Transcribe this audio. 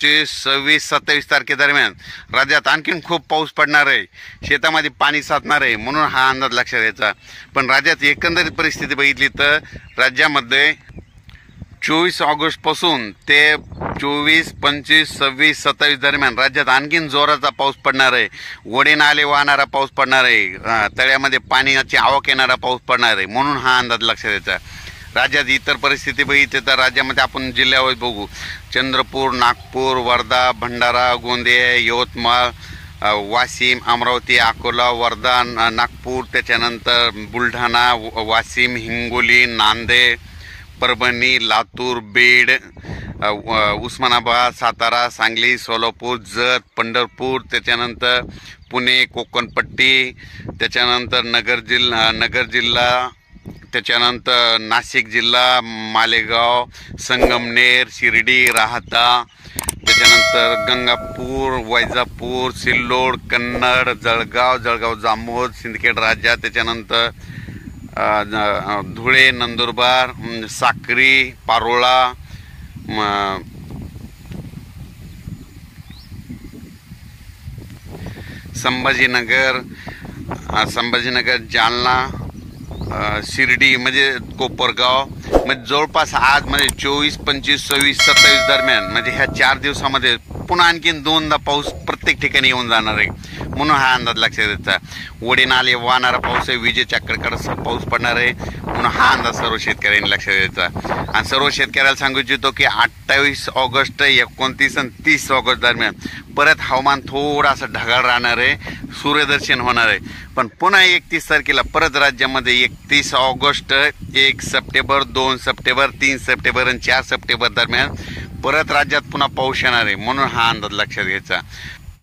26, 27 तारखेदरम्यान राज्यात आणखीन खूप पाऊस पडणार आहे, शेतामध्ये पाणी साचणार आहे, म्हणून हा अंदाज लक्षात घ्यायचा। पण राज्यात एकंदरीत परिस्थिती बघितली तर राज्यामध्ये 24 ऑगस्टपासून ते 24, 25, 26, 27 दरम्यान राज्यात आणखीन जोराचा पाऊस पडणार आहे, ओढे नाले वाहणारा पाऊस पडणार आहे, तळ्यामध्ये पाण्याची आवक येणारा पाऊस पडणार आहे, म्हणून हा अंदाज लक्षात घ्यायचा। राज्यात इतर परिस्थिती बघितली तर राज्यामध्ये आपण जिल्ह्यावर बघू, चंद्रपूर, नागपूर, वर्धा, भंडारा, गोंदिया, यवतमाळ, वाशिम, अमरावती, अकोला, वर्धा, नागपूर, त्याच्यानंतर बुलढाणा, वाशिम, हिंगोली, नांदेड, परभणी, लातूर, बीड, उस्मानाबाद, सातारा, सांगली, सोलापूर, जत, पंढरपूर, त्याच्यानंतर पुणे, कोकणपट्टी, त्याच्यानंतर नगर जिल्हा, त्याच्यानंतर नाशिक जिल्हा, मालेगाव, संगमनेर, शिर्डी, राहता, त्याच्यानंतर गंगापूर, वैजापूर, सिल्लोड, कन्नड, जळगाव जामोद, सिंदखेड राजा, त्याच्यानंतर धुळे, नंदुरबार, साक्री, पारोळा, संभाजीनगर, जालना, शिर्डी म्हणजे कोपरगाव, म्हणजे जवळपास आज म्हणजे 24, 25, 26, 27 दरम्यान म्हणजे ह्या 4 दिवसामध्ये पुन्हा आणखीन 2दा पाऊस प्रत्येक ठिकाणी येऊन जाणार आहे, म्हणून हा अंदाज लक्षात घ्यायचा। ओढे नाले वाहणारा पाऊस आहे, विजेच्या कडकडाट पाऊस पडणार आहे, म्हणून हा अंदाज सर्व शेतकऱ्यांनी लक्षात घ्यायचा। आणि सर्व शेतकऱ्याला सांगू इच्छितो की 28 ऑगस्ट, 29 आणि 30 ऑगस्ट दरम्यान परत हवामान थोडासा ढगाळ राहणार आहे, सूर्यदर्शन होणार आहे, पण पुन्हा 31 तारखेला परत राज्यामध्ये 31 ऑगस्ट, 1 सप्टेंबर, 2 सप्टेंबर, 3 सप्टेंबर आणि 4 सप्टेंबर दरम्यान परत राज्यात पुन्हा पाऊस येणार आहे, म्हणून हा अंदाज लक्षात घ्यायचा।